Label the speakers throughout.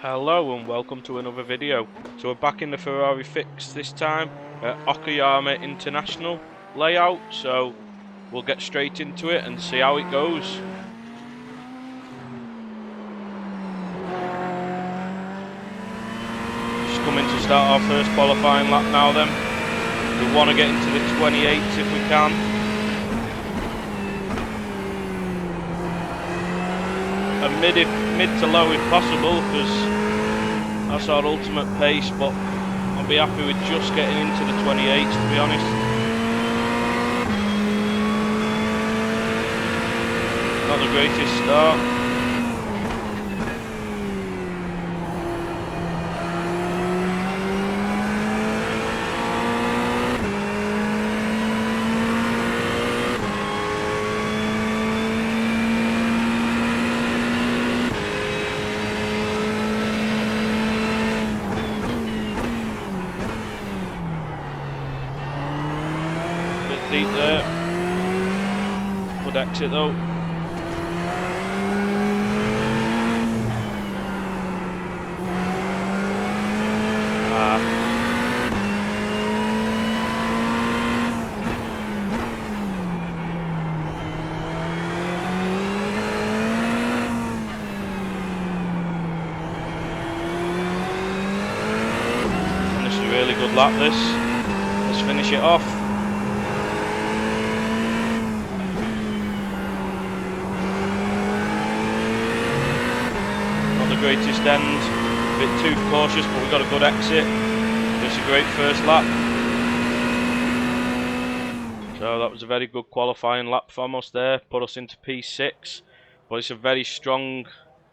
Speaker 1: Hello and welcome to another video. So we're back in the Ferrari fix this time at Okayama International layout, so we'll get straight into it and see how it goes. Just coming to start our first qualifying lap now then. We want to get into the 28s if we can. And mid to low if possible, because that's our ultimate pace, but I'll be happy with just getting into the 28s to be honest. Not the greatest start. Deep there. Good exit though. And this is a really good lap this. Let's finish it off. Greatest end, a bit too cautious, but we got a good exit. Just a great first lap. So that was a very good qualifying lap from us there, put us into P6. But it's a very strong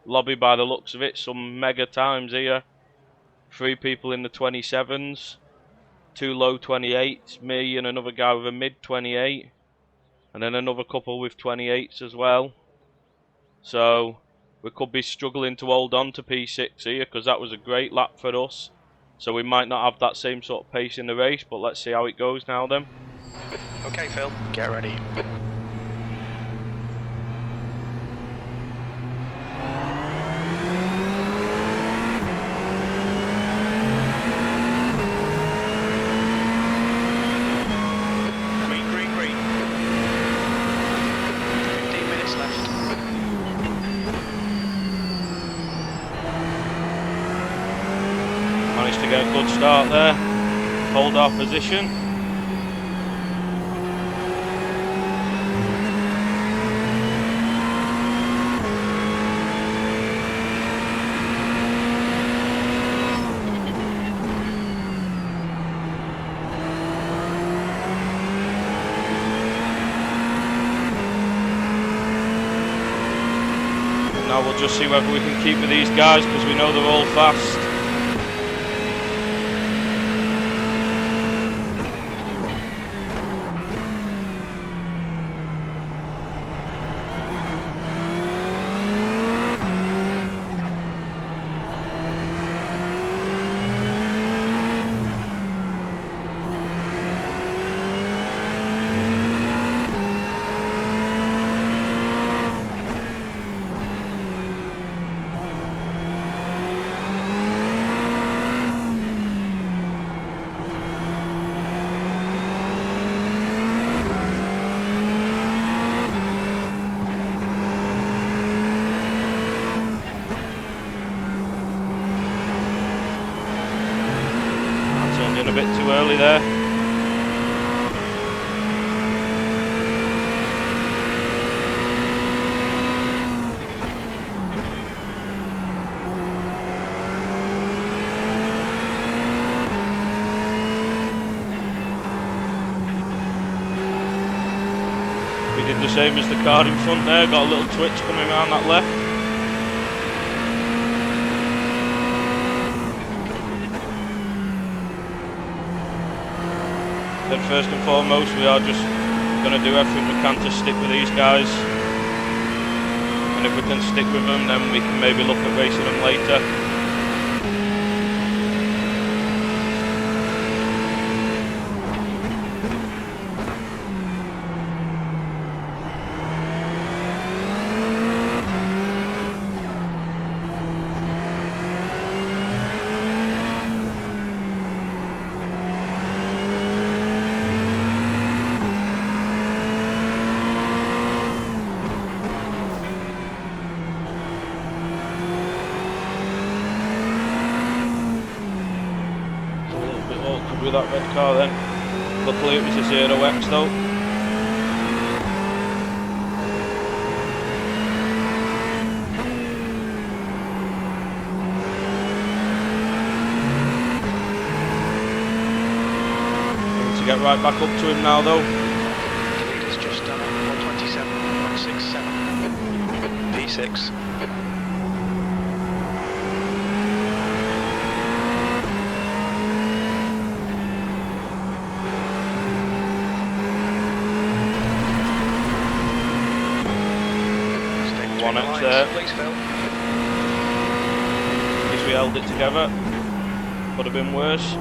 Speaker 1: lobby by the looks of it. Some mega times here. 3 people in the 27s, 2 low 28s, me and another guy with a mid 28, and then another couple with 28s as well. So we could be struggling to hold on to P6 here, because that was a great lap for us. So we might not have that same sort of pace in the race, but let's see how it goes now then.
Speaker 2: Okay Phil, get ready. Green, green, green. 15 minutes left.
Speaker 1: Managed to get a good start there, hold our position. Now we'll just see whether we can keep with these guys, because we know they're all fast. A bit too early there. We did the same as the car in front there, got a little twitch coming around that left. Then first and foremost, we are just going to do everything we can to stick with these guys, and if we can stick with them, then we can maybe look at racing them later. happy with that red car then. Luckily it was a 0x though. Need to get right back up to him now though.
Speaker 2: The leader's just done 127.67. P6.
Speaker 1: One X there.
Speaker 2: Please, Phil.
Speaker 1: At least we held it together. Could have been worse.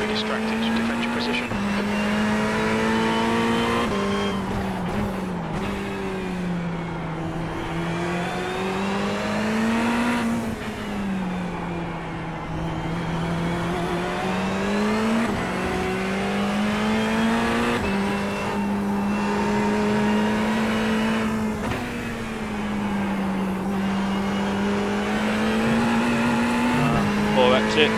Speaker 2: Distracted. Defend your position.
Speaker 1: Poor exit.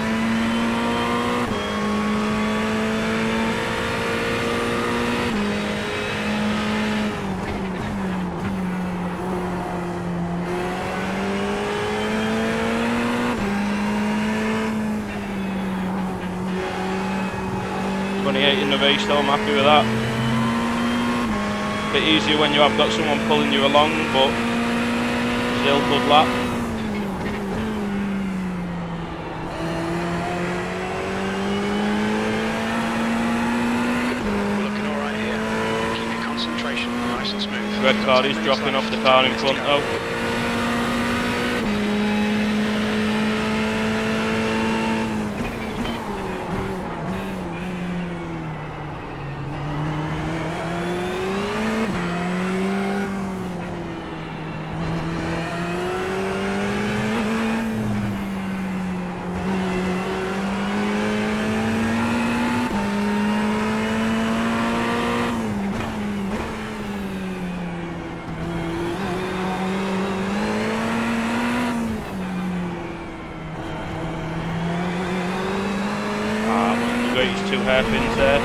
Speaker 1: In the race though, I'm happy with that. Bit easier when you have got someone pulling you along, but still good lap.
Speaker 2: We're looking alright here. Keep your concentration nice and smooth.
Speaker 1: Red car is dropping off the car in front though. Greatest two hairpins there.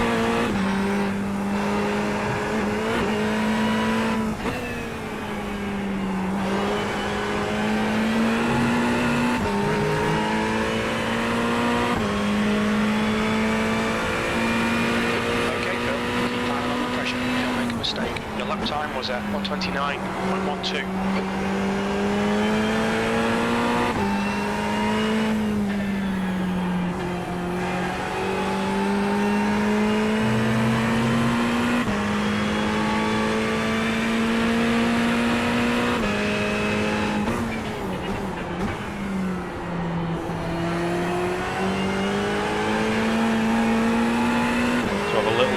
Speaker 2: Okay, Phil. Keep piling on the pressure. Don't make a mistake. Your lap time was at 129.12.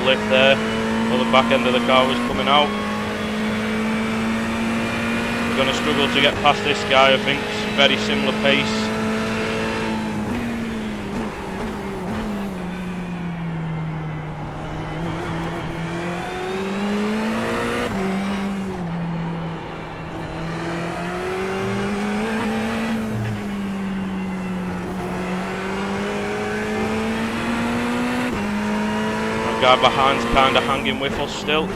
Speaker 1: Lift there, while the back end of the car was coming out. We're going to struggle to get past this guy, I think. It's very similar pace. Guy behind's kind of hanging with us still. But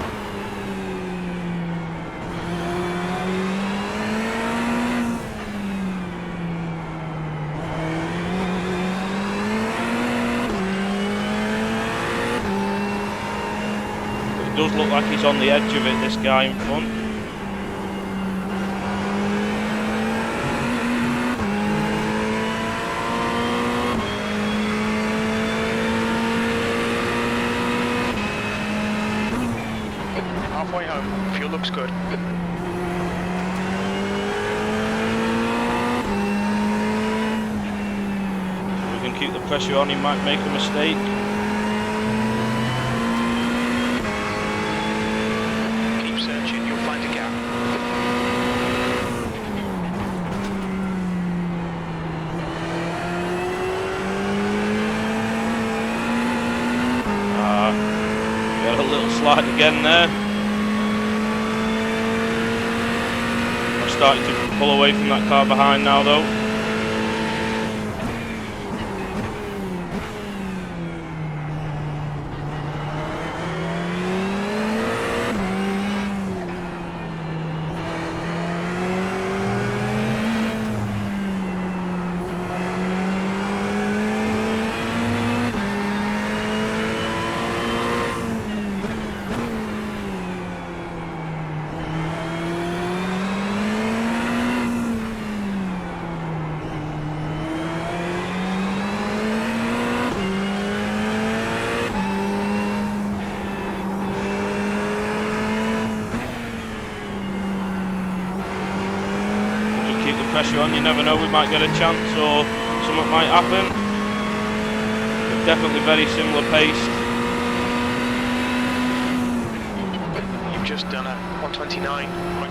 Speaker 1: it does look like he's on the edge of it, this guy in front.
Speaker 2: Halfway home, fuel looks good.
Speaker 1: keep the pressure on, he might make a mistake.
Speaker 2: Keep searching, you'll find a gap.
Speaker 1: Got a little slide again there. I'm starting to pull away from that car behind now though. Pressure on, you never know, we might get a chance or something might happen. We're definitely very similar paced.
Speaker 2: You've just done a 129.84.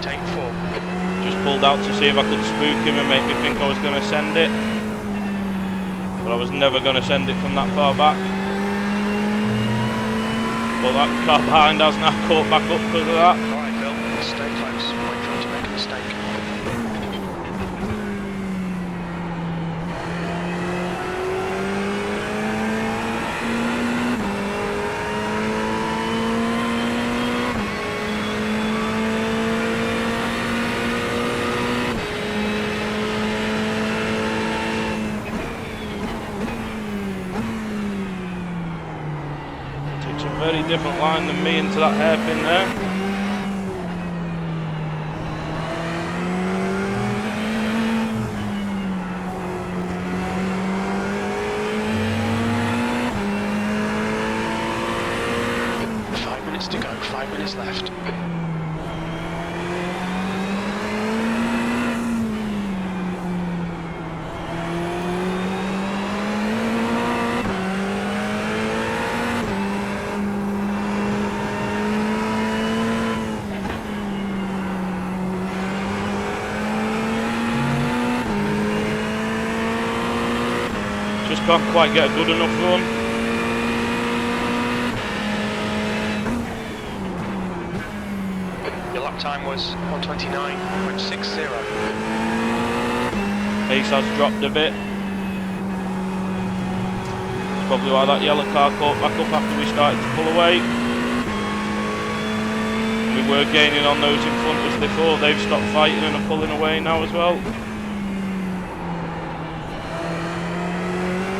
Speaker 1: Just pulled out to see if I could spook him and make me think I was going to send it. But I was never going to send it from that far back. But that car behind has now caught back up because of that.
Speaker 2: Alright Phil, stay close, wait for him to make a mistake.
Speaker 1: It's a very different line than me into that hairpin there.
Speaker 2: To go, 5 minutes left.
Speaker 1: Just can't quite get a good enough run.
Speaker 2: Time was 129.60.
Speaker 1: Pace has dropped a bit. That's probably why that yellow car caught back up after we started to pull away. We were gaining on those in front as before. They've stopped fighting and are pulling away now as well.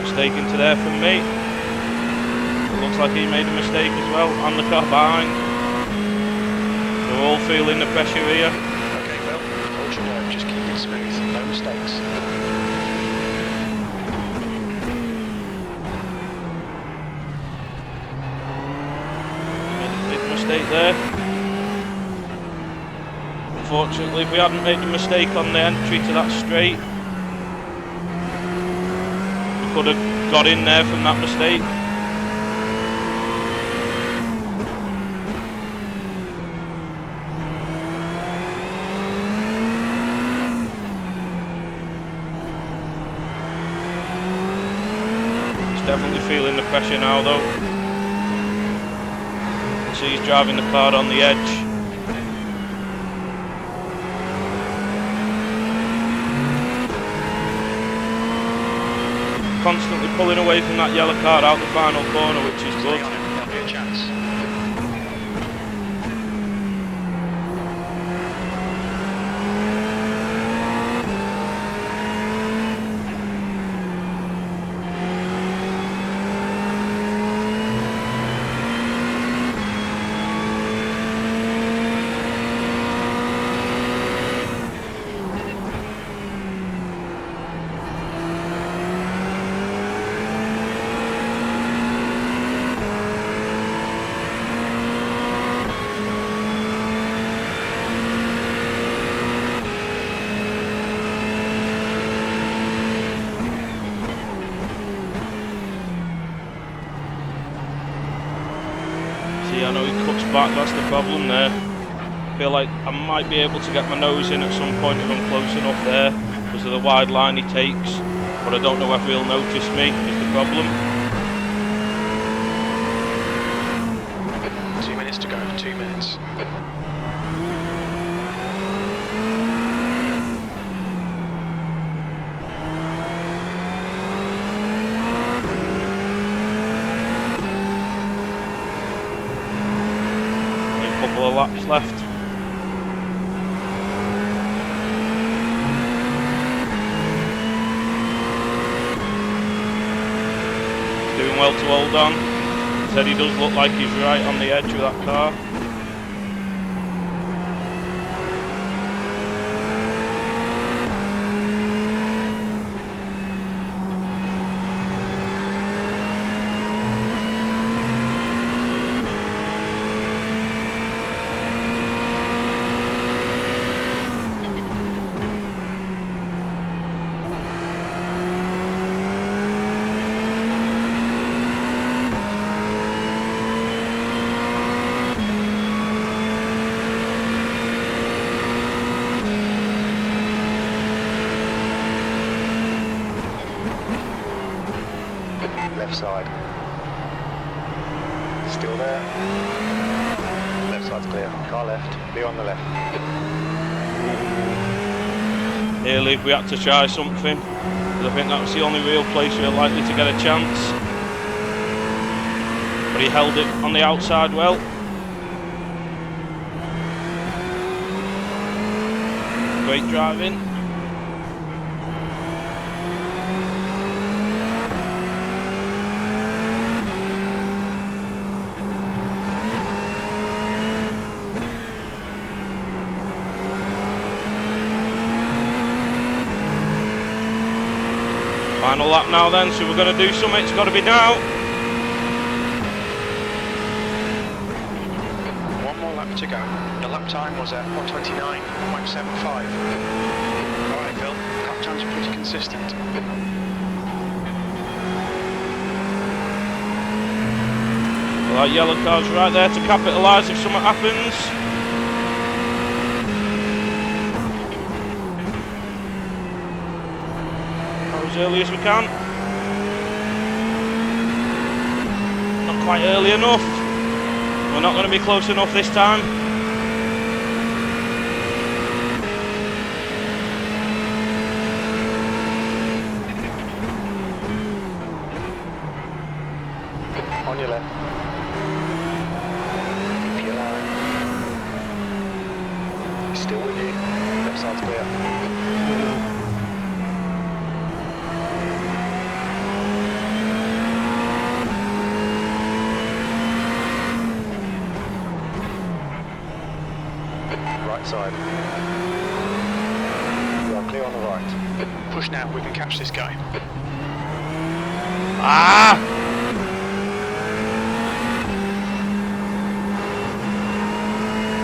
Speaker 1: Mistake into there from me. It looks like he made a mistake as well, and the car behind. We're all feeling the pressure here.
Speaker 2: Okay, Phil, hold your nerve, just keep it smooth, no mistakes.
Speaker 1: Made a big mistake there. Unfortunately, if we hadn't made a mistake on the entry to that straight, we could have got in there from that mistake. Definitely feeling the pressure now though. So he's driving the car on the edge. Constantly pulling away from that yellow car out the final corner, which is good.
Speaker 2: There'll be a chance.
Speaker 1: See, I know he cuts back, that's the problem there. I feel like I might be able to get my nose in at some point if I'm close enough there, because of the wide line he takes, but I don't know whether he'll notice me, is the problem.
Speaker 2: 2 minutes to go, 2 minutes.
Speaker 1: A couple of laps left. Doing well to hold on. Said he does look like he's right on the edge of that car.
Speaker 2: Left side. Still there. Left side's clear. Car left. Be on the left.
Speaker 1: Nearly, we had to try something, because I think that was the only real place we were likely to get a chance. But he held it on the outside well. Great driving. Final lap now then, so we're going to do something, it's got to be now.
Speaker 2: One more lap to go. The lap time was at 1:29.75. Alright Phil, lap times are pretty consistent.
Speaker 1: Well, that yellow car's right there to capitalise if something happens. As early as we can. Not quite early enough. We're not going to be close enough this time.
Speaker 2: On your left. Keep your line. He's still with you. Left side's clear. Right side. You are clear on the right. Push now, we can catch this guy.
Speaker 1: Ah!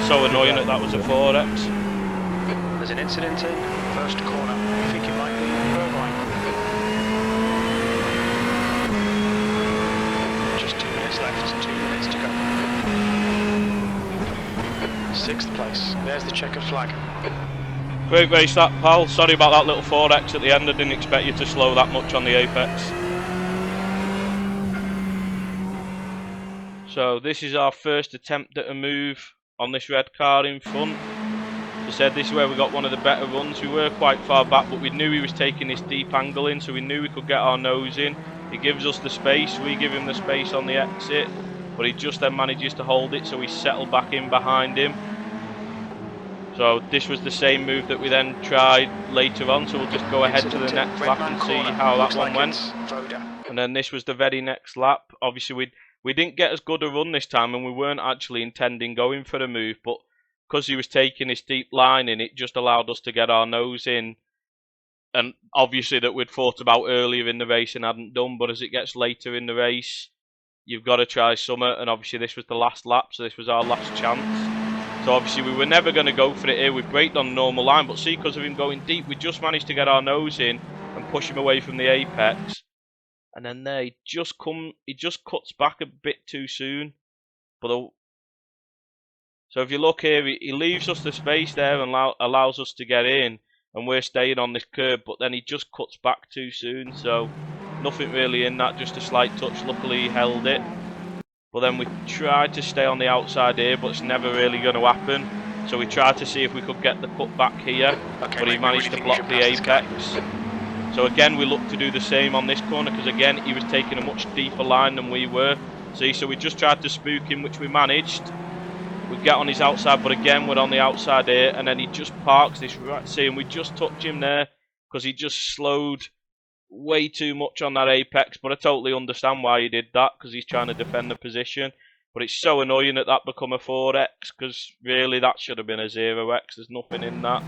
Speaker 1: So annoying that that was a 4X.
Speaker 2: There's an incident in first corner. I think it might be Irvine. Just 2 minutes left, 2 minutes to go. 6th place. There's the checkered flag.
Speaker 1: Great race that, pal. Sorry about that little 4X at the end. I didn't expect you to slow that much on the apex. So this is our first attempt at a move on this red car in front. As I said, this is where we got one of the better runs. We were quite far back, but we knew he was taking this deep angle in, so we knew we could get our nose in. He gives us the space, we give him the space on the exit, but he just then manages to hold it, so we settle back in behind him. So this was the same move that we then tried later on, so we'll just go ahead to the next lap and see how that one went. And then this was the very next lap. Obviously we didn't get as good a run this time, and we weren't actually intending going for a move, but because he was taking this deep line in, it just allowed us to get our nose in. And obviously that we'd thought about earlier in the race and hadn't done, but as it gets later in the race, you've got to try something, and obviously this was the last lap, so this was our last chance. So obviously we were never going to go for it here. We braked on the normal line, but see, because of him going deep, we just managed to get our nose in and push him away from the apex. And then there, he just cuts back a bit too soon. But So if you look here, he leaves us the space there and allows us to get in, and we're staying on this curb, but then he just cuts back too soon, so nothing really in that, just a slight touch. Luckily he held it. But then we tried to stay on the outside here, but it's never really going to happen. So we tried to see if we could get the cut back here,
Speaker 2: Okay,
Speaker 1: but he
Speaker 2: mate,
Speaker 1: managed to block the apex. So again, we looked to do the same on this corner, because again, he was taking a much deeper line than we were. See, so we just tried to spook him, which we managed. We get on his outside, but again, we're on the outside here, and then he just parks this right. See, and we just touch him there, because he just slowed way too much on that apex, but I totally understand why he did that, because he's trying to defend the position. But it's so annoying that that become a 4x, because really that should have been a 0x. There's nothing in that,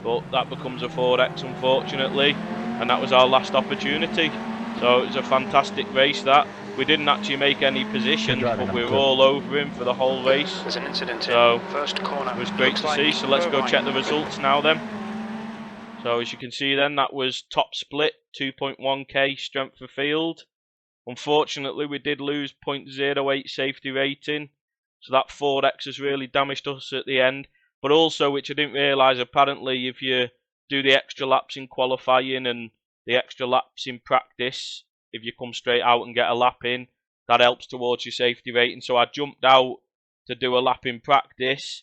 Speaker 1: but that becomes a 4x, unfortunately, and that was our last opportunity. So it was a fantastic race. That we didn't actually make any positions, but we were all over him for the whole race.
Speaker 2: There's an incident
Speaker 1: So
Speaker 2: in first corner.
Speaker 1: it was great to see. So let's go check the results now then. So as you can see then, that was top split, 2.1k strength of field. Unfortunately, we did lose 0.08 safety rating. So that 4x has really damaged us at the end. But also, which I didn't realise, apparently if you do the extra laps in qualifying and the extra laps in practice, if you come straight out and get a lap in, that helps towards your safety rating. So I jumped out to do a lap in practice,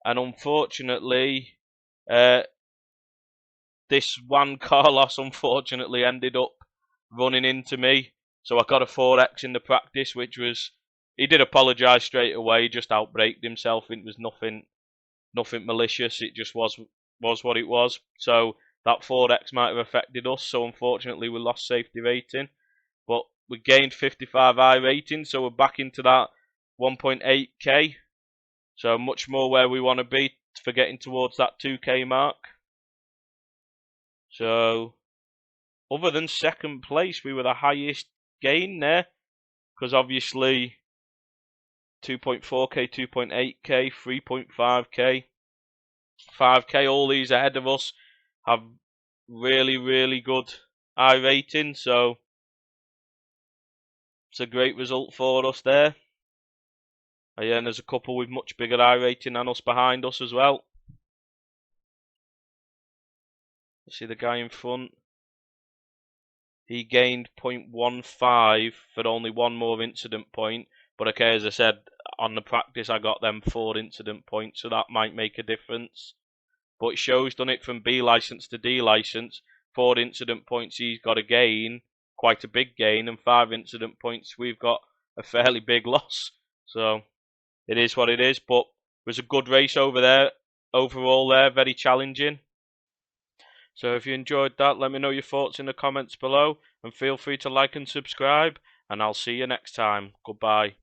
Speaker 1: and unfortunately, this Juan Carlos unfortunately ended up running into me, so I got a 4x in the practice, which was, he did apologise straight away, just outbraked himself. It was nothing malicious, it just was what it was. So that 4x might have affected us, so unfortunately we lost safety rating, but we gained 55 iRating, so we're back into that 1.8k, so much more where we want to be for getting towards that 2k mark. So, other than second place, we were the highest gain there, because obviously 2.4k, 2.8k, 3.5k, 5k, all these ahead of us have really, really good iRating, so it's a great result for us there. And there's a couple with much bigger iRating than us behind us as well. You see the guy in front? He gained 0.15 for only one more incident point. But okay, as I said, on the practice I got them 4 incident points, so that might make a difference. But it shows done it from B licence to D licence. 4 incident points he's got a gain, quite a big gain, and 5 incident points we've got a fairly big loss. So it is what it is, but it was a good race over there, overall there, very challenging. So if you enjoyed that, let me know your thoughts in the comments below, and feel free to like and subscribe, and I'll see you next time. Goodbye.